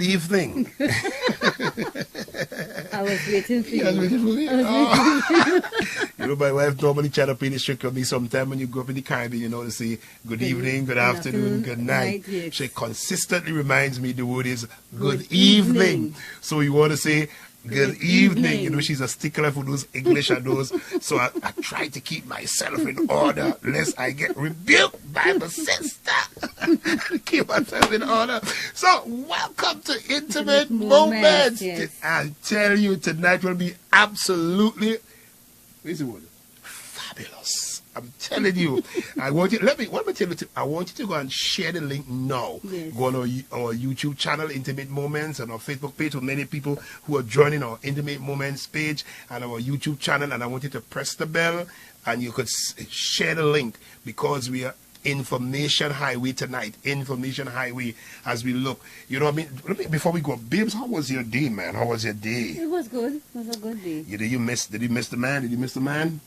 evening. I was waiting for you. You was waiting for me? You know, my wife normally try to play this trick on me sometime when you go up in the Caribbean, you know, to say good evening, good afternoon, good night. Yes. She consistently reminds me the word is good evening. So you want to say good evening. You know, she's a stickler for those English and those. So I try to keep myself in order lest I get rebuked by my sister. Keep myself in order. So welcome to Intimate Moments. Yes. I tell you, tonight will be absolutely fabulous. I'm telling you. I want you. Let me tell you. I want you to go and share the link now. Yes. Go on our YouTube channel, Intimate Moments, and our Facebook page with many people who are joining our Intimate Moments page and our YouTube channel. And I want you to press the bell, and you could share the link because we are Information Highway tonight. Information Highway as we look. You know what I mean? Before we go, Babes, how was your day, man? How was your day? It was good. It was a good day. Did you miss the man? Did you miss the man?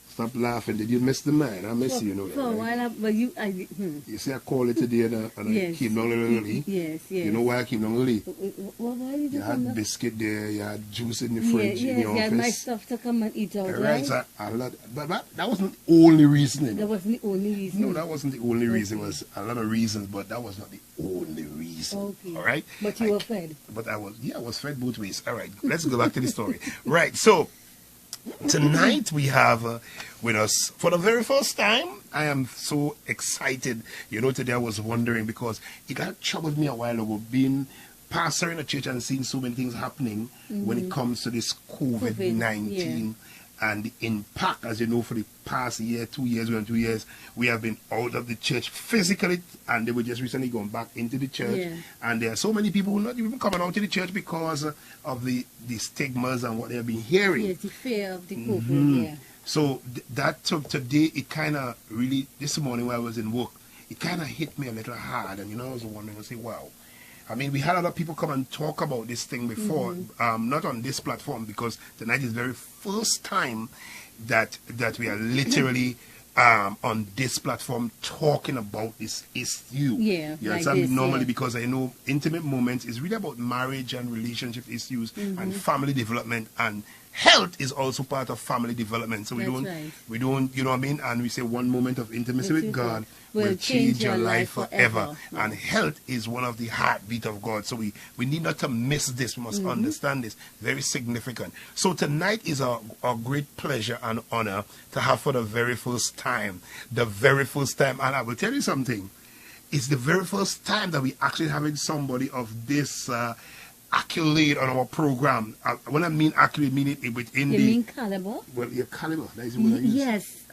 Stop laughing. Did you miss the man? I miss you, know that. For a right? while, but you, You see, I called it today and Yes. I came down a little early. Yes, yes. You know why I came down early? Why did you You come had up? biscuit there, you had juice in the fridge in the you had my office. stuff to come and eat out, Right, right? so but that wasn't the only reason. That wasn't the only reason. No, that wasn't the only reason. It was a lot of reasons, but that was not the only reason. Okay. All right? But you were fed. But I was fed both ways. All right, let's go back to the story. Right, so tonight we have with us for the very first time. I am so excited. You know, today I was wondering because it had troubled me a while ago being pastor in a church and seeing so many things happening when it comes to this COVID-19 and the impact. As you know, for the past year, 2 years, 2 years, we have been out of the church physically, and they were just recently going back into the church. Yeah. And there are so many people who are not even coming out to the church because of the stigmas and what they've been hearing. Yes, the fear of the COVID, yeah. So that took today, it kind of really, this morning when I was in work, it kind of hit me a little hard. And, you know, I was wondering, I say, wow. I mean, we had a lot of people come and talk about this thing before, not on this platform, because tonight is the very first time that we are literally on this platform talking about this issue. Yeah, you like understand? this, Normally, yeah. because I know Intimate Moments is really about marriage and relationship issues and family development, and health is also part of family development. So we That's don't, right. you know what I mean? And we say one moment of intimacy with God will change your life forever. And health is one of the heartbeat of God. So we need not to miss this. We must understand this. Very significant. So tonight is a great pleasure and honor to have for the very first time. The very first time. And I will tell you something. It's the very first time that we actually having somebody of this accolade on our program. When I mean accolade, meaning it within You the... mean caliber? Well, your caliber. That is the word I use. Yes.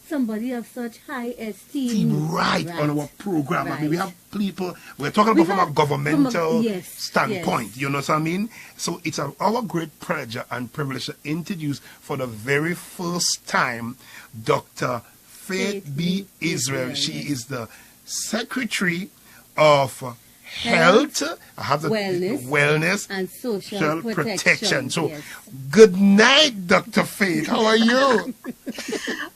Somebody of such high esteem. Team right on our program. I mean, we Right. have people, we're talking about from a governmental yes, standpoint, yes. you know what I mean? So it's our great pleasure and privilege to introduce for the very first time Dr. Faith B. Israel. She is the Secretary of Health, I have the wellness and social protection. So, yes. Good night, Dr. Faith. How are you?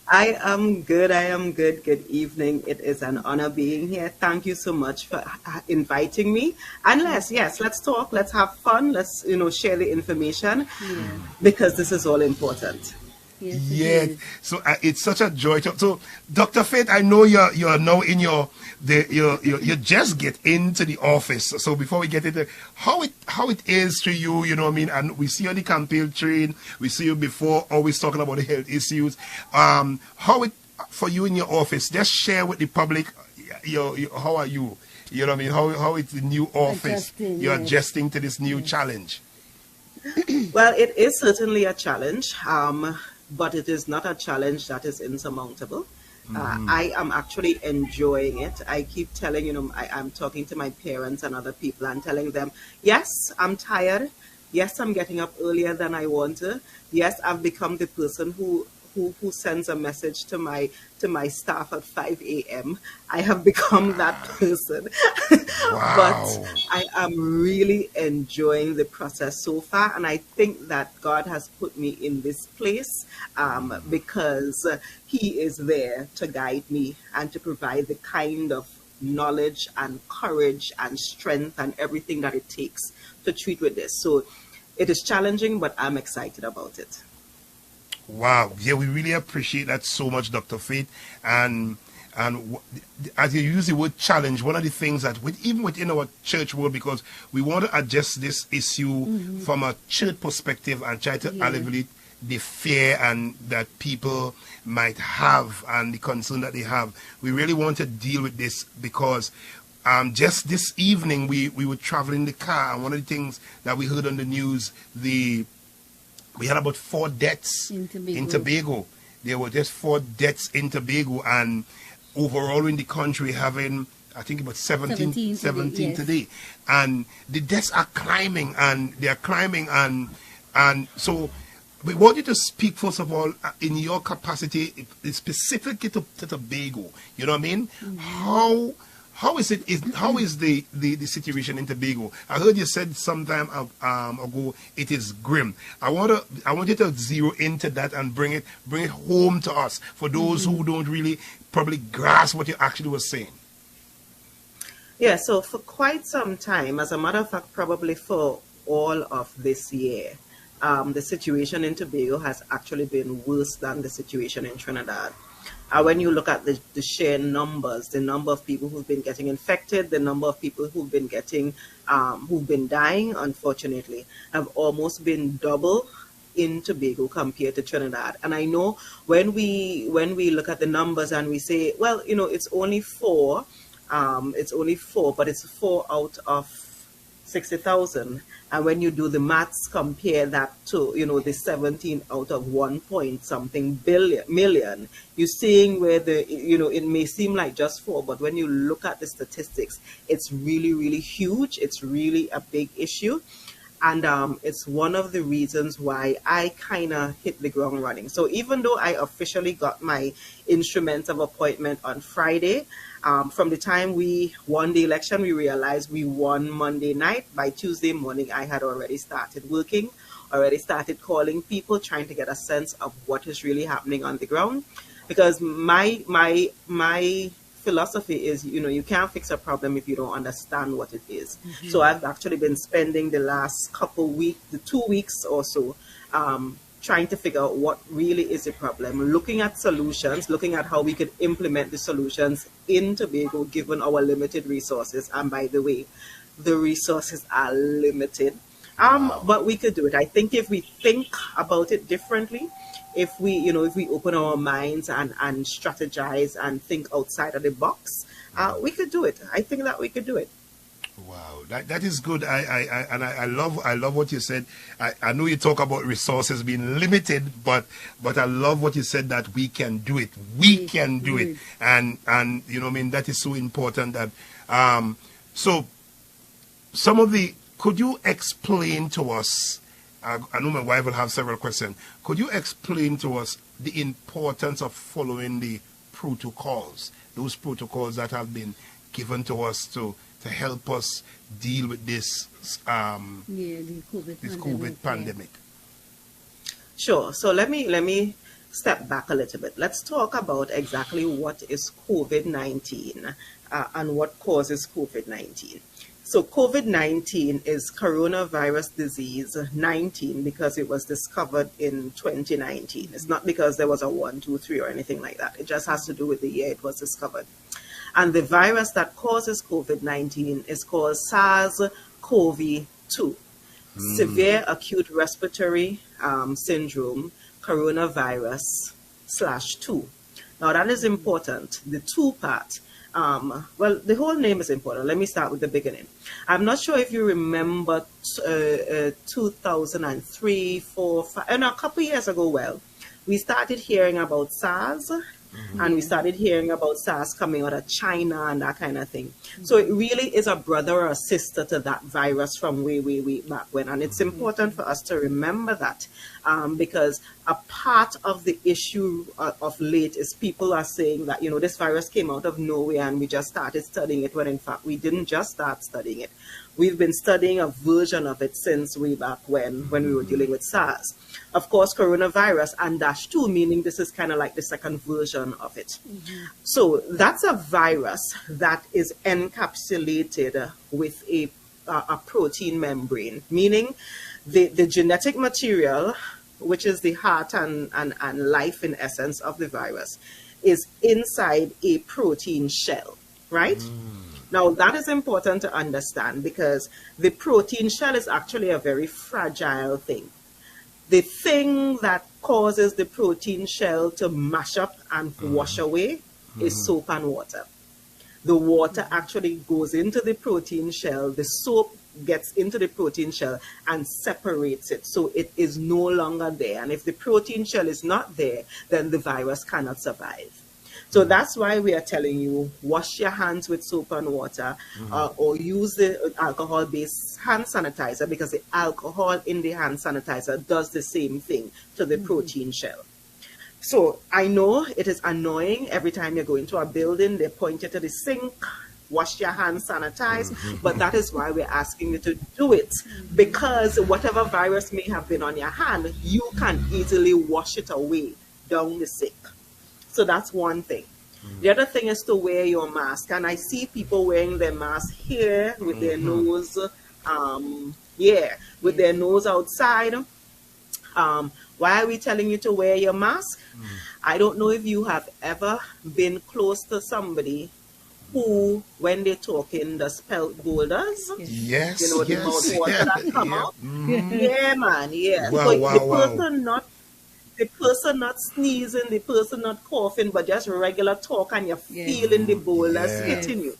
I am good. I am good. Good evening. It is an honor being here. Thank you so much for inviting me. And let's talk. Let's have fun. Let's share the information because this is all important. Yes. So it's such a joy to. So, Dr. Faith, I know you're now in you just get into the office. So before we get into how it is to you, you know what I mean, and we see you on the campaign train, we see you before always talking about the health issues. How it for you in your office? Just share with the public. How are you? You know what I mean? How it's the new office? You're adjusting to this new challenge. Well, it is certainly a challenge. But it is not a challenge that is insurmountable. I am actually enjoying it. I keep telling, I'm talking to my parents and other people and telling them, yes, I'm tired. Yes, I'm getting up earlier than I want to. Yes, I've become the person who sends a message to my staff at 5 a.m. I have become that person. Wow. But I am really enjoying the process so far. And I think that God has put me in this place because he is there to guide me and to provide the kind of knowledge and courage and strength and everything that it takes to treat with this. So it is challenging, but I'm excited about it. Wow. Yeah, we really appreciate that so much, Dr. Faith. And as you use the word challenge, one of the things that even within our church world, because we want to address this issue from a church perspective and try to alleviate the fear and that people might have and the concern that they have. We really want to deal with this because just this evening we were traveling in the car, and one of the things that we heard on the news, we had about 4 deaths in Tobago. There were just 4 deaths in Tobago, and overall in the country having, I think, about 17 today. And the deaths are climbing, and they are climbing, and so we want you to speak, first of all, in your capacity, specifically to Tobago. You know what I mean? How is the situation in Tobago? I heard you said sometime ago it is grim. I want you to zero into that and bring it home to us for those who don't really probably grasp what you actually were saying. Yeah, so for quite some time, as a matter of fact, probably for all of this year, the situation in Tobago has actually been worse than the situation in Trinidad. When you look at the sheer numbers, the number of people who've been getting infected, the number of people who've been dying, unfortunately, have almost been double in Tobago compared to Trinidad. And I know when we look at the numbers and we say, well, you know, it's only 4, but it's 4 out of 60,000. And when you do the maths, compare that to, you know, the 17 out of 1 point something million, you're seeing where it may seem like just 4, but when you look at the statistics, it's really, really huge. It's really a big issue. And it's one of the reasons why I kind of hit the ground running. So even though I officially got my instrument of appointment on Friday, from the time we won the election, we realized we won Monday night. By Tuesday morning, I had already started working, already started calling people, trying to get a sense of what is really happening on the ground. Because my philosophy is, you know, you can't fix a problem if you don't understand what it is. So I've actually been spending the last couple weeks, the 2 weeks or so, trying to figure out what really is the problem, looking at solutions, looking at how we could implement the solutions in Tobago given our limited resources. And by the way, the resources are limited, but we could do it. I think if we think about it differently, if we open our minds and strategize and think outside of the box, we could do it. I think that we could do it. Wow, that is good. I love what you said. I know you talk about resources being limited, but I love what you said, that we can do it. We can do it, and you know what I mean, that is so important. That so could you explain to us? I know my wife will have several questions. Could you explain to us the importance of following the protocols, those protocols that have been given to us to help us deal with this the COVID pandemic? Sure. So let me step back a little bit. Let's talk about exactly what is COVID-19 and what causes COVID-19. So COVID-19 is coronavirus disease 19 because it was discovered in 2019. It's not because there was a 1, 2, 3 or anything like that. It just has to do with the year it was discovered. And the virus that causes COVID-19 is called SARS-CoV-2, severe acute respiratory syndrome, coronavirus /2. Now that is important, the 2 part. Well, the whole name is important. Let me start with the beginning. I'm not sure if you remember 2003, 4, 5, and a couple years ago, well, we started hearing about SARS, and we started hearing about SARS coming out of China and that kind of thing. So it really is a brother or a sister to that virus from way back when. And it's important for us to remember that because a part of the issue of late is people are saying that, this virus came out of nowhere and we just started studying it, when in fact we didn't just start studying it. We've been studying a version of it since way back when we were dealing with SARS. Of course, coronavirus and -2, meaning this is kind of like the second version of it. So that's a virus that is encapsulated with a protein membrane, meaning the genetic material, which is the heart and life in essence of the virus, is inside a protein shell, right? Now, that is important to understand because the protein shell is actually a very fragile thing. The thing that causes the protein shell to mash up and wash away is soap and water. The water actually goes into the protein shell, the soap gets into the protein shell and separates it, so it is no longer there. And if the protein shell is not there, then the virus cannot survive. So that's why we are telling you, wash your hands with soap and water, or use the alcohol-based hand sanitizer, because the alcohol in the hand sanitizer does the same thing to the protein shell. So I know it is annoying every time you go into a building, they point you to the sink, wash your hands, sanitize, but that is why we're asking you to do it, because whatever virus may have been on your hand, you can easily wash it away down the sink. So that's one thing. The other thing is to wear your mask, and I see people wearing their mask here with their nose, with their nose outside. Why are we telling you to wear your mask? I don't know if you have ever been close to somebody who, when they're talking, does spelt boulders. Yes, the mouth water that come out. Yeah, man, yeah. Wow, so wow, the person not sneezing, the person not coughing, but just regular talk, and you're feeling the boulders hitting you.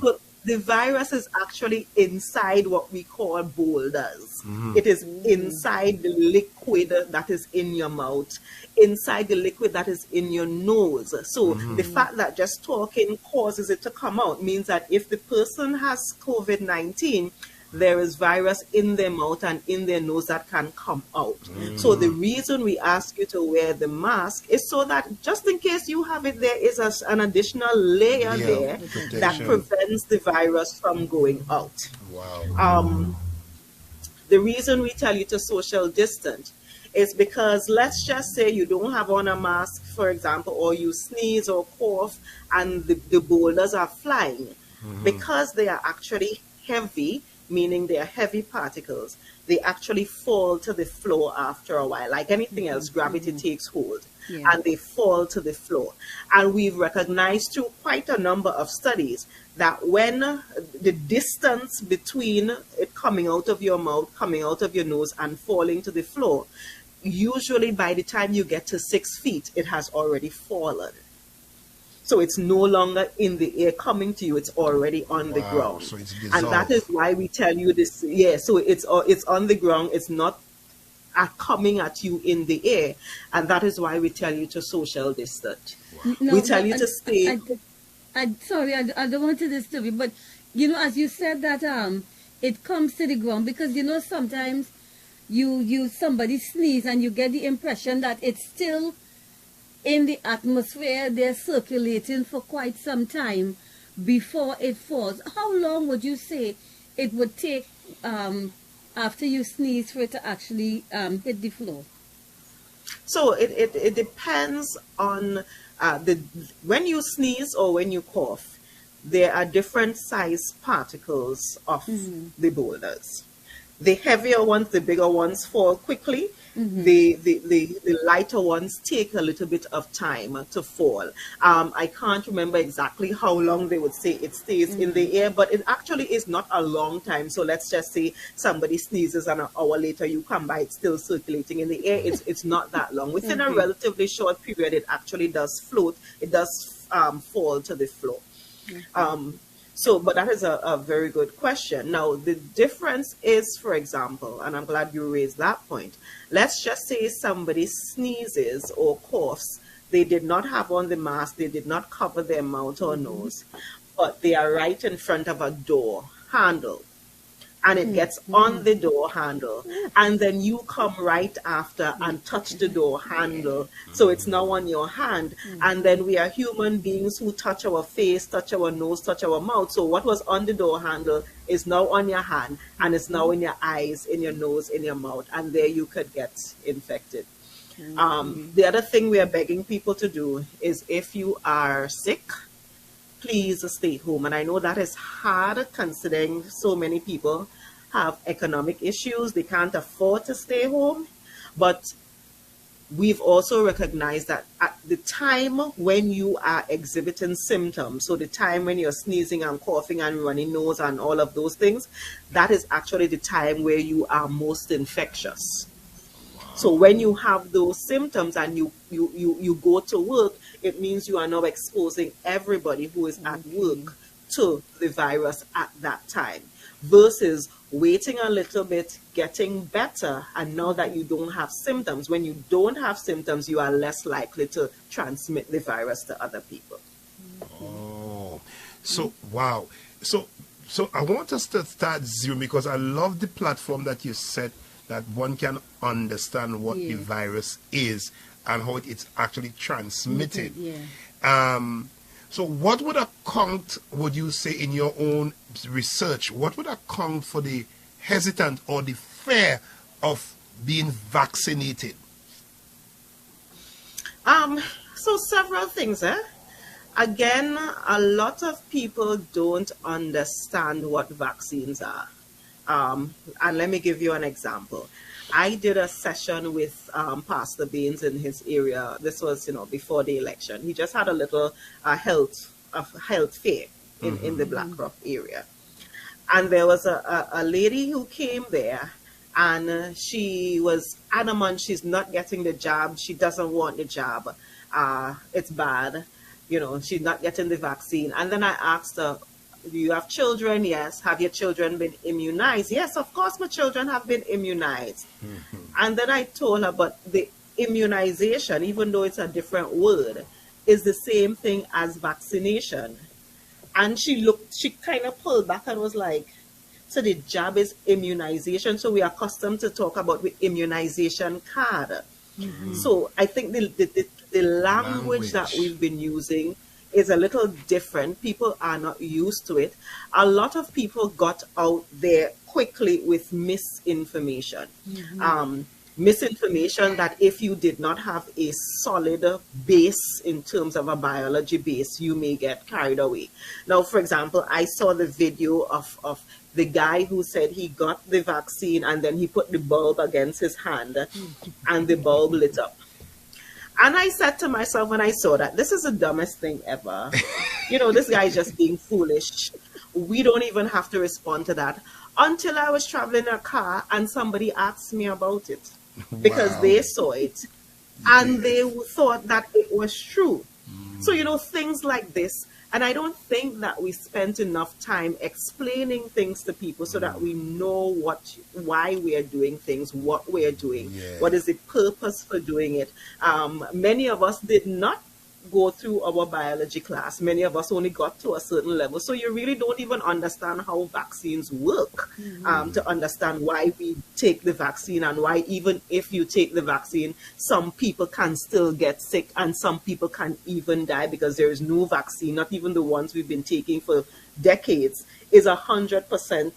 So the virus is actually inside what we call boulders. It is inside the liquid that is in your mouth, inside the liquid that is in your nose. So the fact that just talking causes it to come out means that if the person has COVID-19, there is virus in their mouth and in their nose that can come out. So the reason we ask you to wear the mask is so that just in case you have it, there is an additional layer there that prevents the virus from going out. Wow. The reason we tell you to social distance is because, let's just say you don't have on a mask, for example, or you sneeze or cough and the boulders are flying. Because they are actually heavy, meaning they are heavy particles, they actually fall to the floor after a while. Like anything else, gravity takes hold and they fall to the floor. And we've recognized through quite a number of studies that when the distance between it coming out of your mouth, coming out of your nose, and falling to the floor, usually by the time you get to 6 feet, it has already fallen. So it's no longer in the air coming to you, it's already on the ground. So it's and that is why we tell you this. So it's on the ground, it's not coming at you in the air. And that is why we tell you to social distance. No, we tell you to stay. Sorry, I don't want to disturb you, but as you said that it comes to the ground, because sometimes somebody sneeze and you get the impression that it's still in the atmosphere, they're circulating for quite some time before it falls. How long would you say it would take after you sneeze for it to actually hit the floor? So it depends on when you sneeze or when you cough, there are different size particles of the boulders. The heavier ones, the bigger ones fall quickly. The lighter ones take a little bit of time to fall. I can't remember exactly how long they would say it stays in the air, but it actually is not a long time. So let's just say somebody sneezes and an hour later you come by, it's still circulating in the air. It's not that long. Within a relatively short period, it actually does float. It does fall to the floor. But that is a very good question. Now, the difference is, for example, and I'm glad you raised that point. Let's just say somebody sneezes or coughs. They did not have on the mask. They did not cover their mouth or nose, but they are right in front of a door handle. and it gets on the door handle, and then you come right after and touch the door handle, so it's now on your hand. And then we are human beings who touch our face, touch our nose, touch our mouth. So what was on the door handle is now on your hand, and it's now in your eyes, in your nose, in your mouth, and there you could get infected. The other thing we are begging people to do is, if you are sick, please stay home. And I know that is hard, considering so many people have economic issues. They can't afford to stay home. But we've also recognized that at the time when you are exhibiting symptoms, so the time when you're sneezing and coughing and running nose and all of those things, that is actually the time where you are most infectious. So when you have those symptoms and you go to work, it means you are now exposing everybody who is at work to the virus at that time, versus waiting a little bit, getting better, and now that you don't have symptoms. When you don't have symptoms, you are less likely to transmit the virus to other people. Oh, so wow. So I want us to start zoom, because I love the platform that you set, that one can understand what the virus is and how it's actually transmitted. So what would account, would you say, in your own research, what would account for the hesitant or the fear of being vaccinated? So several things. Again, a lot of people don't understand what vaccines are. And let me give you an example. I did a session with Pastor Baines in his area. This was, before the election. He just had a little health fair in the Black Rock area. And there was a lady who came there, and she was adamant she's not getting the jab. She doesn't want the jab. It's bad. She's not getting the vaccine. And then I asked her, do you have children? Yes. Have your children been immunized? Yes, of course my children have been immunized. And then I told her, but the immunization, even though it's a different word, is the same thing as vaccination. And she kind of pulled back and was like, so the jab is immunization. So we are accustomed to talk about the immunization card. So I think the language that we've been using is a little different. People are not used to it. A lot of people got out there quickly with misinformation. Misinformation that if you did not have a solid base in terms of a biology base, you may get carried away. Now, for example, I saw the video of the guy who said he got the vaccine and then he put the bulb against his hand and the bulb lit up. And I said to myself when I saw that, this is the dumbest thing ever. This guy is just being foolish. We don't even have to respond to that. Until I was traveling in a car and somebody asked me about it. Because they saw it and they thought that it was true. So, things like this. And I don't think that we spent enough time explaining things to people so that we know why we are doing things, what we are doing, what is the purpose for doing it. Many of us did not go through our biology class. Many of us only got to a certain level. So you really don't even understand how vaccines work to understand why we take the vaccine, and why even if you take the vaccine, some people can still get sick and some people can even die, because there is no vaccine, not even the ones we've been taking for decades, is 100%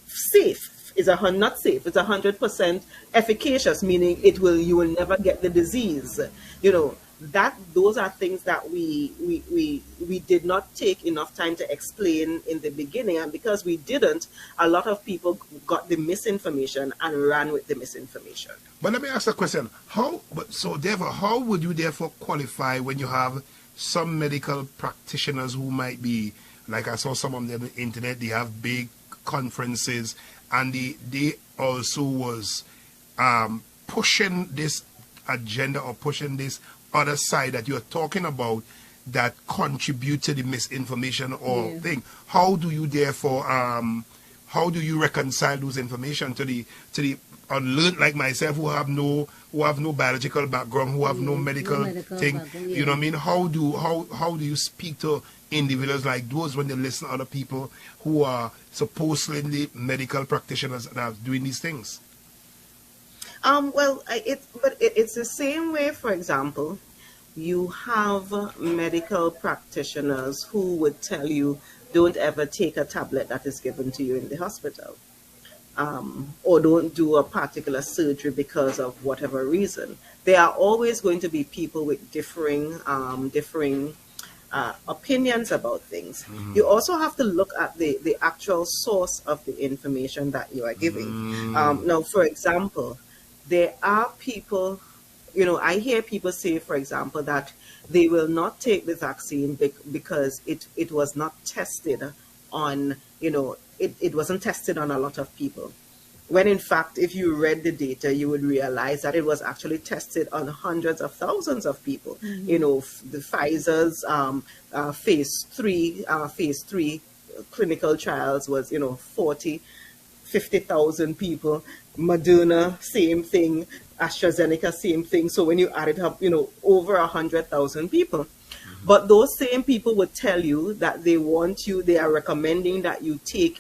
safe. It's not safe. It's 100% efficacious, meaning you will never get the disease. Those are things that we did not take enough time to explain in the beginning, and because we didn't, a lot of people got the misinformation and ran with the misinformation. But let me ask a question. How would you therefore qualify when you have some medical practitioners who might be, like I saw some of them on the internet, they have big conferences, and they also was pushing this agenda or pushing this other side that you're talking about that contribute to the misinformation or thing. How do you therefore how do you reconcile those information to the unlearned like myself, who have no biological background, who have no medical thing. background, You know what I mean? How do you speak to individuals like those when they listen to other people who are supposedly medical practitioners that are doing these things? Well, it's the same way. For example, you have medical practitioners who would tell you, don't ever take a tablet that is given to you in the hospital, or don't do a particular surgery because of whatever reason. There are always going to be people with differing opinions about things. You also have to look at the actual source of the information that you are giving. Now, for example, there are people, I hear people say, for example, that they will not take the vaccine because it was not tested on, it wasn't tested on a lot of people. When in fact, if you read the data, you would realize that it was actually tested on hundreds of thousands of people. The Pfizer's phase three clinical trials was, 50,000 people. Moderna, same thing. AstraZeneca, same thing. So when you add it up, over 100,000 people. But those same people would tell you that they are recommending that you take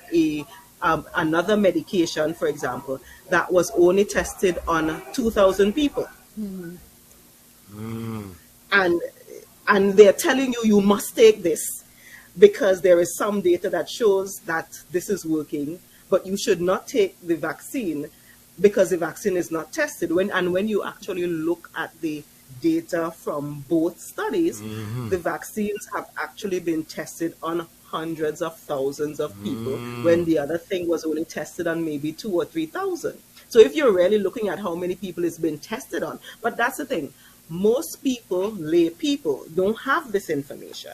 another medication, for example, that was only tested on 2,000 people. And they're telling you must take this because there is some data that shows that this is working, but you should not take the vaccine because the vaccine is not tested. When you actually look at the data from both studies, the vaccines have actually been tested on hundreds of thousands of people, when the other thing was only tested on maybe 2,000 or 3,000. So if you're really looking at how many people it's been tested on, but that's the thing, most people, lay people, don't have this information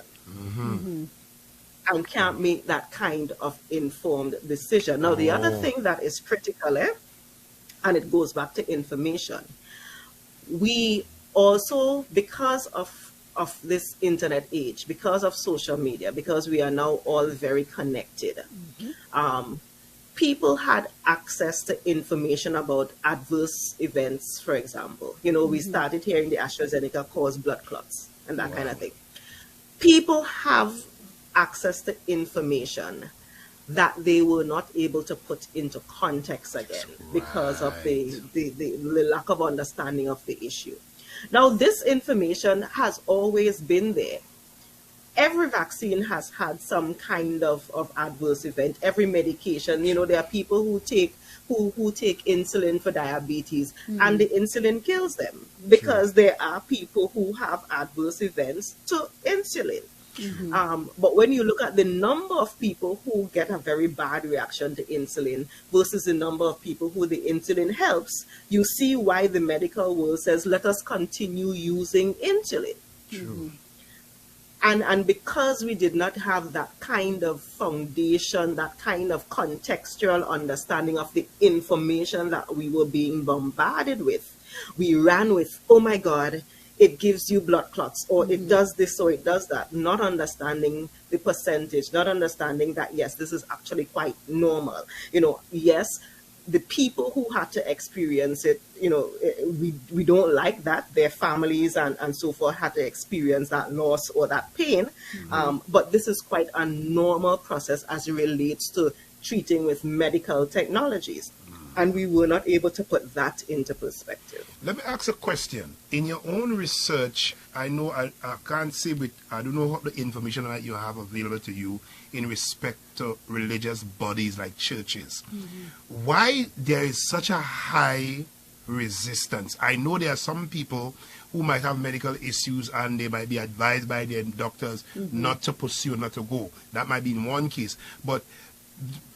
and can't make that kind of informed decision. Now, the other thing that is critical, and it goes back to information, we also, because of this internet age, because of social media, because we are now all very connected, people had access to information about adverse events, for example. We started hearing the AstraZeneca cause blood clots and that kind of thing. People have access to information that they were not able to put into context again because of the lack of understanding of the issue. Now, this information has always been there. Every vaccine has had some kind of adverse event. Every medication, there are people who take insulin for diabetes, and the insulin kills them because there are people who have adverse events to insulin. But when you look at the number of people who get a very bad reaction to insulin versus the number of people who the insulin helps, you see why the medical world says, let us continue using insulin. And because we did not have that kind of foundation, that kind of contextual understanding of the information that we were being bombarded with, we ran with, oh my God, it gives you blood clots, or it does this, or it does that, not understanding the percentage, not understanding that, yes, this is actually quite normal. Yes, the people who had to experience it, we don't like that. Their families and so forth had to experience that loss or that pain. But this is quite a normal process as it relates to treating with medical technologies. And we were not able to put that into perspective. Let me ask a question. In your own research, I know I can't say, but I don't know what the information that you have available to you in respect to religious bodies like churches. Why there is such a high resistance? I know there are some people who might have medical issues and they might be advised by their doctors not to pursue, not to go. That might be in one case. But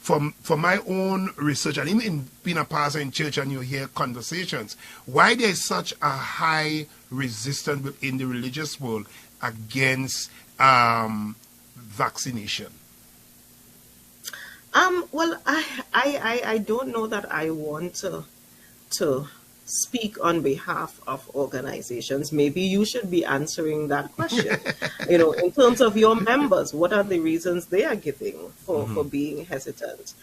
from my own research, and even being a pastor in church and you hear conversations, why there is such a high resistance within the religious world against vaccination? Well, I don't know that I want to speak on behalf of organizations, maybe you should be answering that question. In terms of your members, what are the reasons they are giving for being hesitant?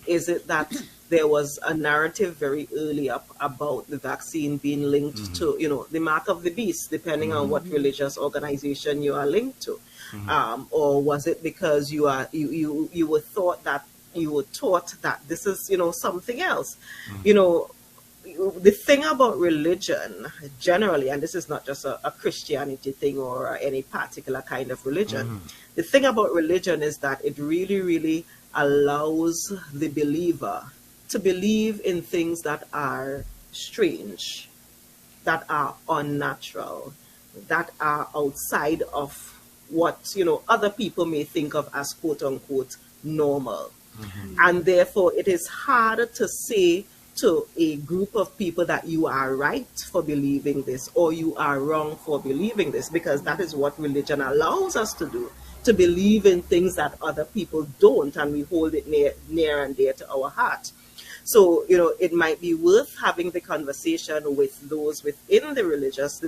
Is it that there was a narrative very early up about the vaccine being linked to, the mark of the beast, depending on what religious organization you are linked to? Or was it because you were taught that this is, something else? The thing about religion generally, and this is not just a Christianity thing or any particular kind of religion, the thing about religion is that it really, really allows the believer to believe in things that are strange, that are unnatural, that are outside of what, other people may think of as quote unquote normal. And therefore it is harder to say to a group of people that you are right for believing this or you are wrong for believing this, because that is what religion allows us to do, to believe in things that other people don't, and we hold it near and dear to our heart. So, it might be worth having the conversation with those within the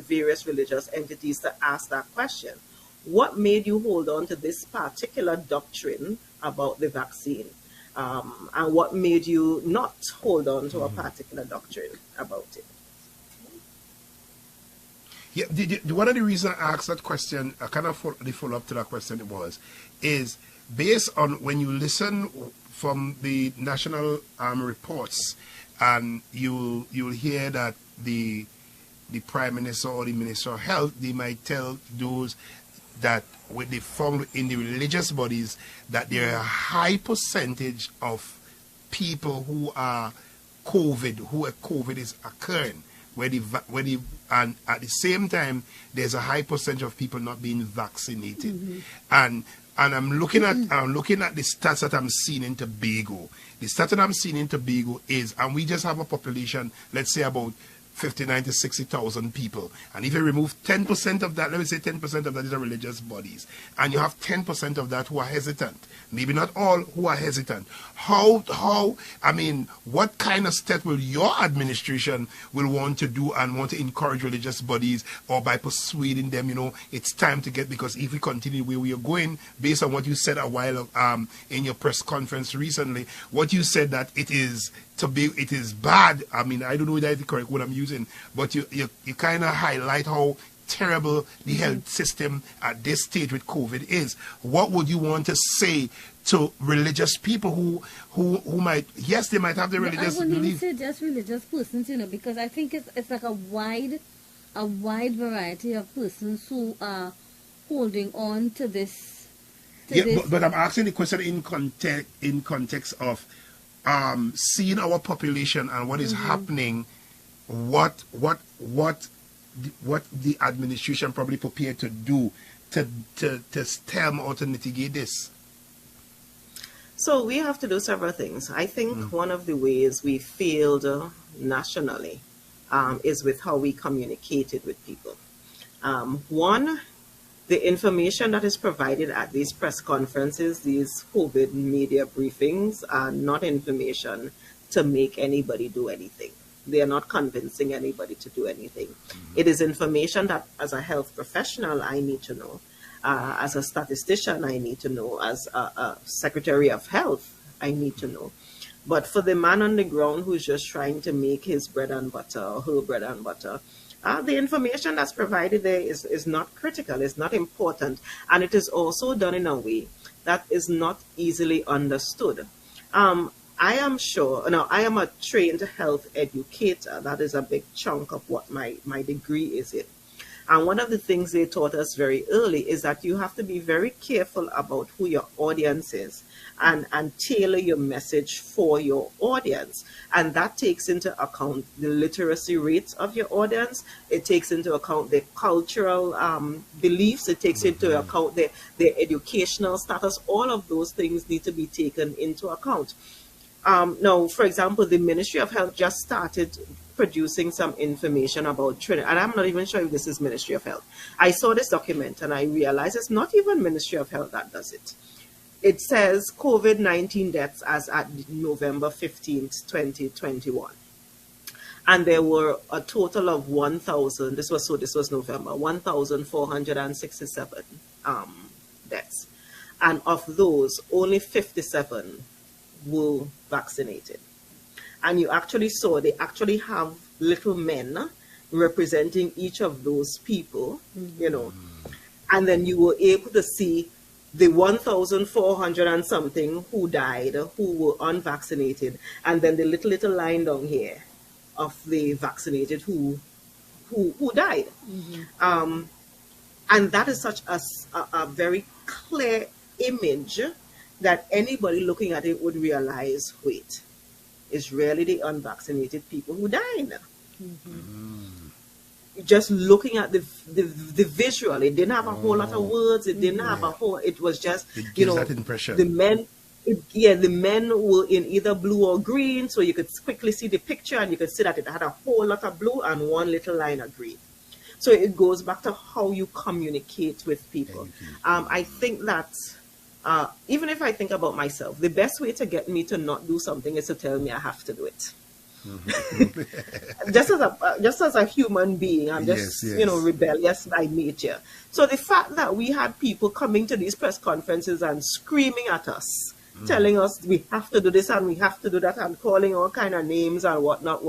various religious entities, to ask that question. What made you hold on to this particular doctrine about the vaccine? And what made you not hold on to a particular doctrine about it? Yeah, one of the reasons I asked that question, kind of the follow-up to that question is based on when you listen from the national reports, and you'll hear that the Prime Minister or the Minister of Health, they might tell those that when they found in the religious bodies that there are a high percentage of people who are COVID is occurring, and at the same time there's a high percentage of people not being vaccinated. And I'm looking at the stats that I'm seeing in Tobago. The stats that I'm seeing in Tobago is, and we just have a population, let's say about 59 to 60,000 people. And if you remove 10% of that, let me say 10% of that is the religious bodies, and you have 10% of that who are hesitant, maybe not all who are hesitant. What kind of step will your administration will want to do and want to encourage religious bodies, or by persuading them, it's time to get, because if we continue where we are going, based on what you said a while in your press conference recently, what you said that it is bad. I don't know whether it's the correct word I'm using, but you kind of highlight how terrible the health system at this stage with COVID is. What would you want to say to religious people who might, yes, they might have the religious belief? I wouldn't even say just religious persons, because I think it's like a wide variety of persons who are holding on to this. But I'm asking the question in context of seeing our population and what is happening, what the administration probably prepared to do to stem or to mitigate this. So we have to do several things. I think one of the ways we failed nationally is with how we communicated with people. One, the information that is provided at these press conferences, these COVID media briefings, are not information to make anybody do anything. They are not convincing anybody to do anything. It is information that, as a health professional, I need to know. As a statistician, I need to know. As a Secretary of Health, I need to know. But for the man on the ground who's just trying to make his bread and butter, or her bread and butter, the information that's provided there is not critical, it's not important, and it is also done in a way that is not easily understood. I am sure, now I am a trained health educator. That is a big chunk of what my degree is in. And one of the things they taught us very early is that you have to be very careful about who your audience is and tailor your message for your audience. And that takes into account the literacy rates of your audience. It takes into account the cultural beliefs. It takes into account their educational status. All of those things need to be taken into account. Now, for example, the Ministry of Health just started producing some information about Trinidad, and I'm not even sure if this is Ministry of Health. I saw this document and I realized it's not even Ministry of Health that does it. It says COVID-19 deaths as at November 15th, 2021. And there were a total of 1,000, this was November, 1,467 deaths. And of those, only 57 were vaccinated. And you actually saw they actually have little men representing each of those people, you know. And then you were able to see the 1,400 and something who died, who were unvaccinated, and then the little line down here of the vaccinated who died. And that is such a very clear image that anybody looking at it would realize, wait, it's really the unvaccinated people who died. Just looking at the visual, it didn't have a whole lot of words. It didn't have a whole. It was just, you know, that impression. The men. The men were in either blue or green, so you could quickly see the picture, and you could see that it had a whole lot of blue and one little line of green. So it goes back to how you communicate with people. I think that even if I think about myself, the best way to get me to not do something is to tell me I have to do it. just as a human being, I'm just you know, rebellious by nature. So the fact that we had people coming to these press conferences and screaming at us, telling us we have to do this and we have to do that, and calling all kind of names and whatnot,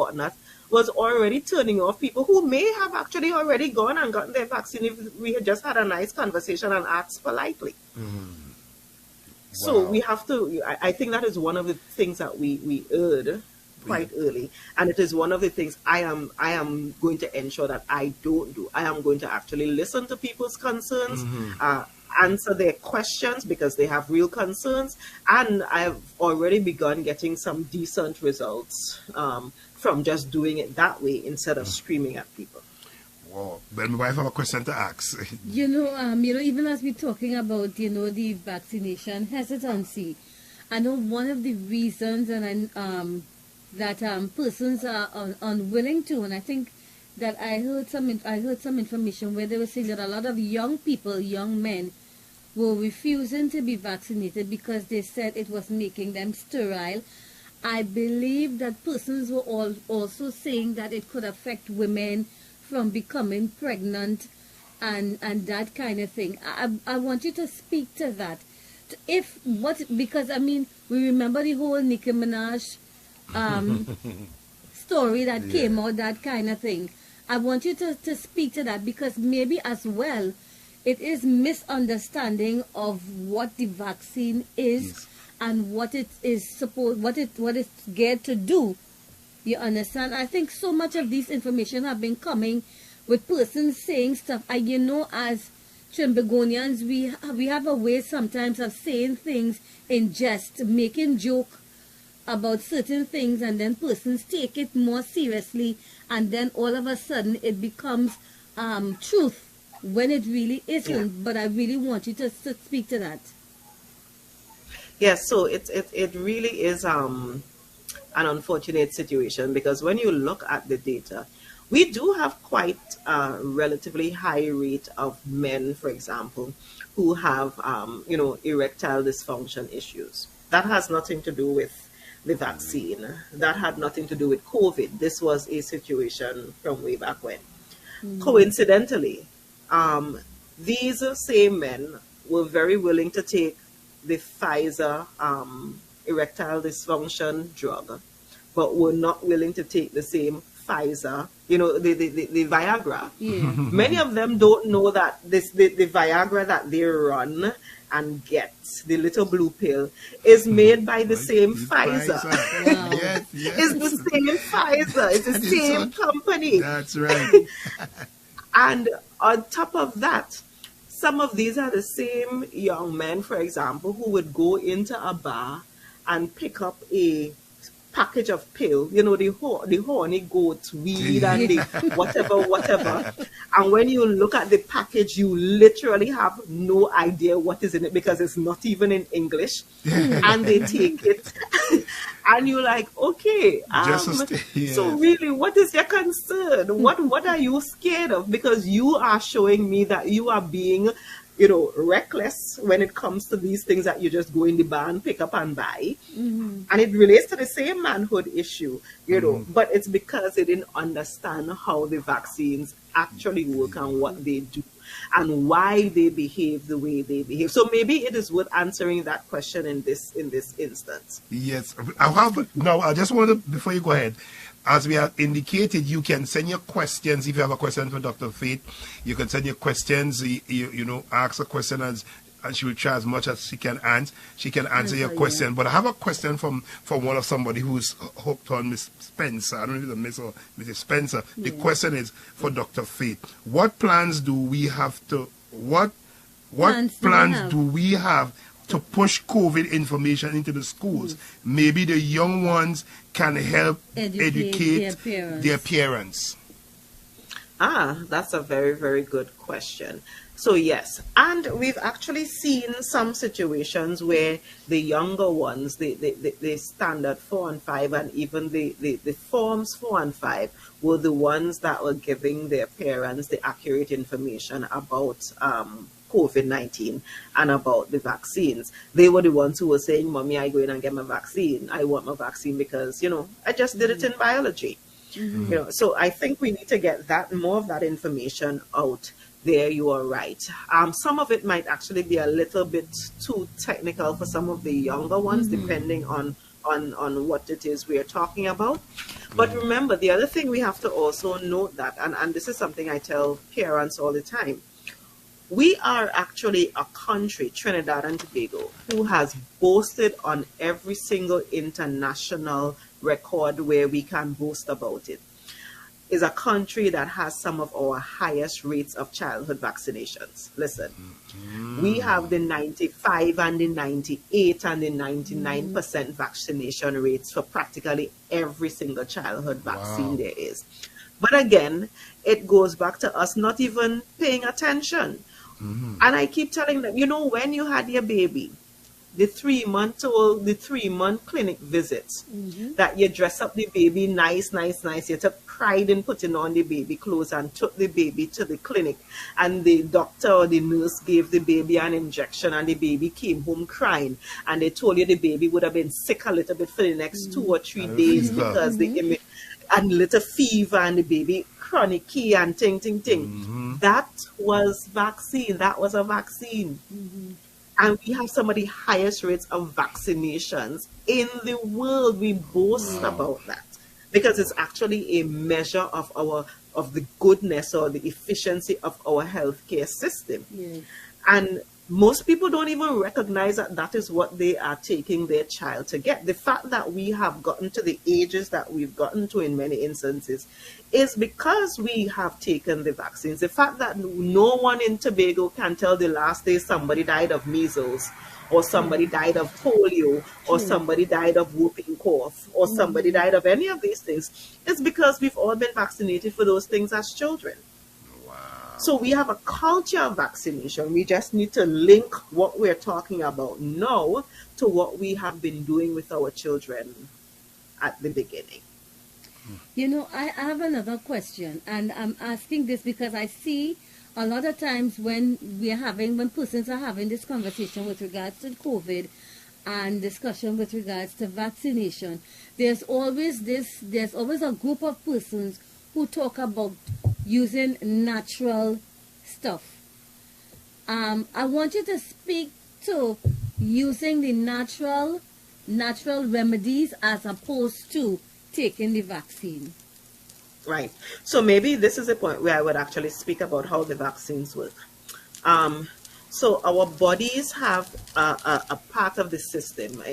was already turning off people who may have actually already gone and gotten their vaccine if we had just had a nice conversation and asked politely. So we have to, I think that is one of the things that we heard quite early, and it is one of the things I am going to ensure that I don't do. I am going to actually listen to people's concerns, answer their questions because they have real concerns, and I've already begun getting some decent results from just doing it that way instead of screaming at people. Wow. But my wife have a question to ask. You know, even as we're talking about, you know, the vaccination hesitancy, I know one of the reasons that persons are unwilling to, and I think that I heard some information where they were saying that a lot of young people, young men, were refusing to be vaccinated because they said it was making them sterile. I believe that persons were also saying that it could affect women from becoming pregnant and that kind of thing. I want you to speak to that. Because I mean, we remember the whole Nicki Minaj story that came out, that kind of thing. I want you to speak to that, because maybe as well it is misunderstanding of what the vaccine is and what it is supposed, what it's geared to do. You understand? I think so much of this information have been coming with persons saying stuff. You know, as Trimbagonians, we have a way sometimes of saying things in jest, making joke about certain things, and then persons take it more seriously, and then all of a sudden it becomes truth when it really isn't. But I really want you to speak to that. Yes, so it really is an unfortunate situation, because when you look at the data, we do have quite a relatively high rate of men, for example, who have you know, erectile dysfunction issues. That has nothing to do with the vaccine. That had nothing to do with COVID. This was a situation from way back when. Coincidentally, these same men were very willing to take the Pfizer erectile dysfunction drug, but were not willing to take the same Pfizer, you know, the Viagra. Many of them don't know that the Viagra that they run and get, the little blue pill, is made by the same Pfizer. Wow. It's the same Pfizer. It's the same company. That's right. And on top of that, some of these are the same young men, for example, who would go into a bar and pick up a package of pill, you know, the horny goat weed and the whatever. And when you look at the package, you literally have no idea what is in it, because it's not even in English. And they take it and you're like, okay, so really, what is your concern? What are you scared of? Because you are showing me that you are being reckless when it comes to these things that you just go in the bar and pick up and buy. And it relates to the same manhood issue, but it's because they didn't understand how the vaccines actually work and what they do and why they behave the way they behave. So maybe it is worth answering that question in this instance. Yes. Now, I just want to, before you go ahead, as we have indicated, you can send your questions. If you have a question for Dr. Faith, you can send your questions. Ask a question and she will try as much as she can answer. She can answer your question. But I have a question from one of somebody who's hooked on Miss Spencer. I don't know if it's a Miss or Mrs. Spencer. The question is for Dr. Faith. What plans do we have to to push COVID information into the schools? Maybe the young ones can help educate their parents. That's a very, very good question. So yes, and we've actually seen some situations where the younger ones, the standard 4 and 5, and even the forms 4 and 5 were the ones that were giving their parents the accurate information about COVID-19 and about the vaccines. They were the ones who were saying, "Mommy, I go in and get my vaccine. I want my vaccine because, I just did it in biology." So I think we need to get more of that information out there. You are right. Some of it might actually be a little bit too technical for some of the younger ones, depending on what it is we are talking about. But remember, the other thing we have to also note that, and this is something I tell parents all the time, we are actually a country, Trinidad and Tobago, who has boasted on every single international record where we can boast about it, is a country that has some of our highest rates of childhood vaccinations. Listen, we have the 95 and the 98 and the 99% vaccination rates for practically every single childhood vaccine there is. But again, it goes back to us not even paying attention. And I keep telling them, when you had your baby, the 3-month clinic visits, that you dress up the baby nice, you took pride in putting on the baby clothes and took the baby to the clinic, and the doctor or the nurse gave the baby an injection and the baby came home crying, and they told you the baby would have been sick a little bit for the next 2 or 3 days because and little fever and the baby chronic-y and ting. That was vaccine. That was a vaccine. And we have some of the highest rates of vaccinations in the world. We boast about that because it's actually a measure of the goodness or the efficiency of our healthcare system. And most people don't even recognize that that is what they are taking their child to get. The fact that we have gotten to the ages that we've gotten to in many instances is because we have taken the vaccines. The fact that no one in Tobago can tell the last day somebody died of measles, or somebody died of polio, or somebody died of whooping cough, or somebody died of any of these things, is because we've all been vaccinated for those things as children. So we have a culture of vaccination. We just need to link what we're talking about now to what we have been doing with our children at the beginning. I have another question, and I'm asking this because I see a lot of times when persons are having this conversation with regards to COVID and discussion with regards to vaccination, there's always a group of persons who talk about using natural stuff. I want you to speak to using the natural remedies as opposed to taking the vaccine. Right. So maybe this is a point where I would actually speak about how the vaccines work. So our bodies have a part of the system,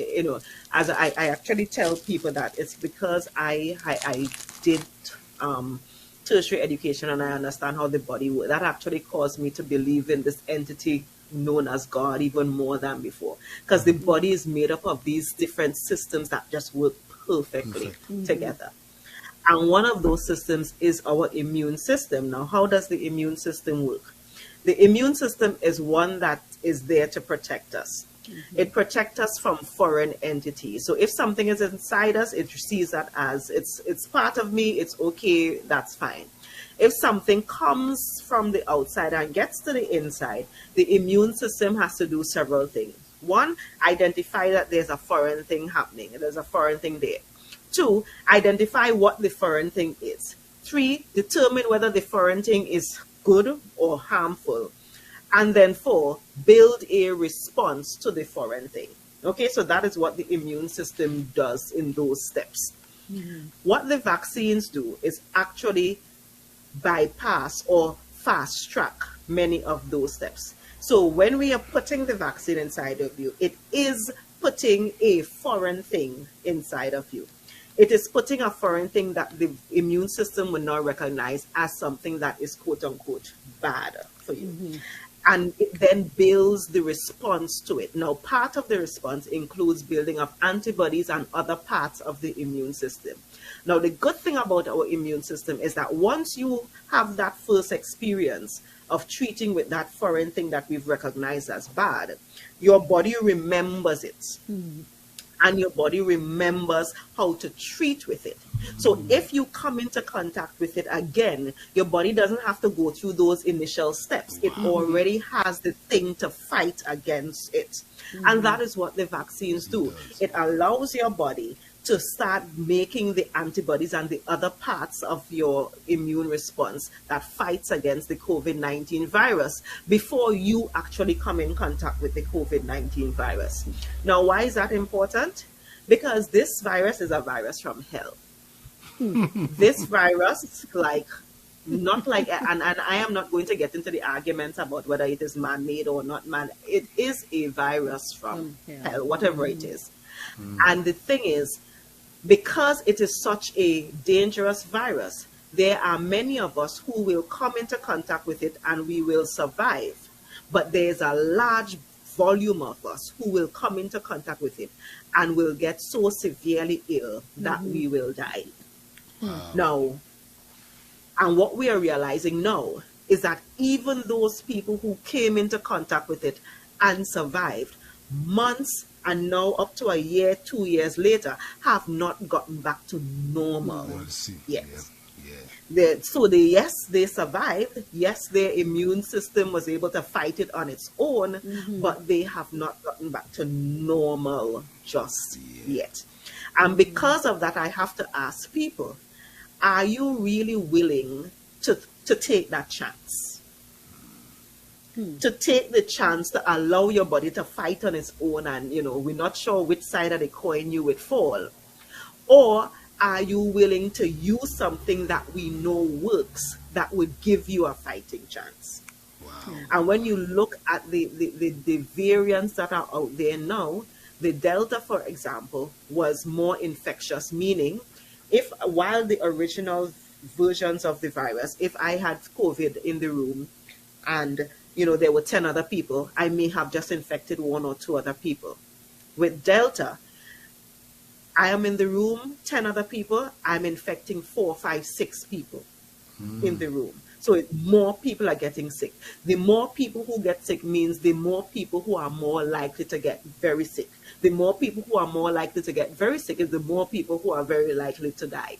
as I actually tell people that it's because I did tertiary education and I understand how the body works. That actually caused me to believe in this entity known as God even more than before, because the body is made up of these different systems that just work perfectly together. And one of those systems is our immune system. Now, how does the immune system work? The immune system is one that is there to protect us. It protects us from foreign entities. So if something is inside us, it sees that as it's part of me, it's okay, that's fine. if something comes from the outside and gets to the inside, the immune system has to do several things. One, identify that there's a foreign thing happening. There's a foreign thing there. Two, identify what the foreign thing is. Three, determine whether the foreign thing is good or harmful. And then four, build a response to the foreign thing. Okay, so that is what the immune system does in those steps. What the vaccines do is actually bypass or fast track many of those steps. So when we are putting the vaccine inside of you, it is putting a foreign thing inside of you. It is putting a foreign thing that the immune system will not recognize as something that is quote unquote bad for you. And it then builds the response to it. Now, part of the response includes building of antibodies and other parts of the immune system. Now, the good thing about our immune system is that once you have that first experience of treating with that foreign thing that we've recognized as bad, your body remembers it. And your body remembers how to treat with it. So if you come into contact with it again, your body doesn't have to go through those initial steps. It already has the thing to fight against it. And that is what the vaccines do. It allows your body to start making the antibodies and the other parts of your immune response that fights against the COVID-19 virus before you actually come in contact with the COVID-19 virus. Now, why is that important? Because this virus is a virus from hell. This virus, not like, and I am not going to get into the arguments about whether it is man-made or not man. It is a virus from hell, whatever it is. And the thing is, because it is such a dangerous virus, there are many of us who will come into contact with it and we will survive. But there's a large volume of us who will come into contact with it and will get so severely ill that we will die. Now, and what we are realizing now is that even those people who came into contact with it and survived, months and now up to a year, 2 years later, have not gotten back to normal yet. Yes, they survived. Yes, their immune system was able to fight it on its own, but they have not gotten back to normal just yet. And because of that, I have to ask people, are you really willing to take that chance? To take the chance to allow your body to fight on its own, and we're not sure which side of the coin you would fall? Or are you willing to use something that we know works that would give you a fighting chance? And when you look at the variants that are out there now, the Delta, for example, was more infectious, meaning while the original versions of the virus, if I had COVID in the room and there were 10 other people, I may have just infected 1 or 2 other people. With Delta, I am in the room, 10 other people, I'm infecting 4, 5, 6 people in the room. So more people are getting sick. The more people who get sick means the more people who are more likely to get very sick. The more people who are more likely to get very sick is the more people who are very likely to die.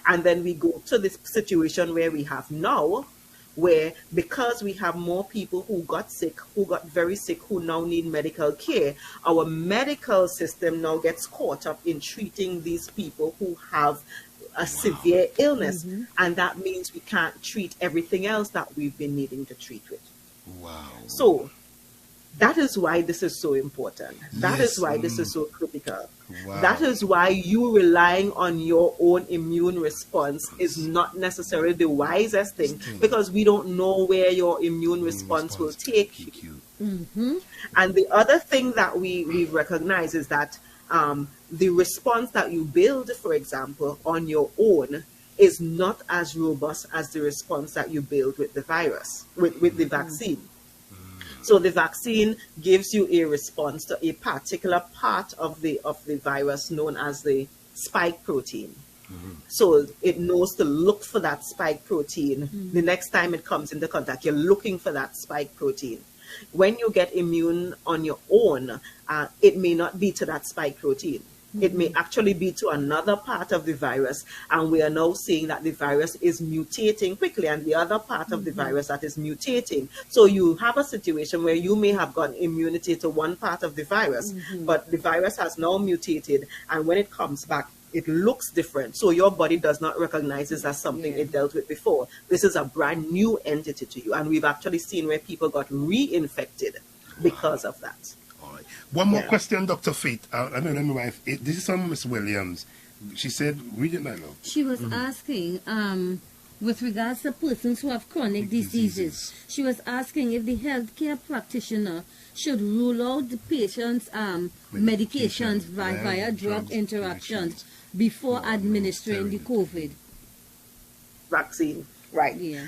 And then we go to this situation where we have now, where because we have more people who got sick, who got very sick, who now need medical care, our medical system now gets caught up in treating these people who have a severe illness. And that means we can't treat everything else that we've been needing to treat with. So that is why this is so important. That is why this is so critical. That is why you relying on your own immune response is not necessarily the wisest thing, because we don't know where your immune response will take you. And the other thing that we recognize is that the response that you build, for example, on your own is not as robust as the response that you build with the virus, with the vaccine. So the vaccine gives you a response to a particular part of the virus known as the spike protein. So it knows to look for that spike protein. The next time it comes into contact, you're looking for that spike protein. When you get immune on your own, it may not be to that spike protein. It may actually be to another part of the virus, and we are now seeing that the virus is mutating quickly, and the other part of the virus that is mutating. So you have a situation where you may have gotten immunity to one part of the virus, but the virus has now mutated, and when it comes back, it looks different. So your body does not recognize this as something it dealt with before. This is a brand new entity to you, and we've actually seen where people got reinfected because of that. One more question, Dr. Faith. I don't know my wife. This is from Miss Williams. She said, read it, my love. She was asking, with regards to persons who have chronic diseases, she was asking if the healthcare practitioner should rule out the patient's medications via drug interactions before administering the COVID vaccine. Right. Yeah.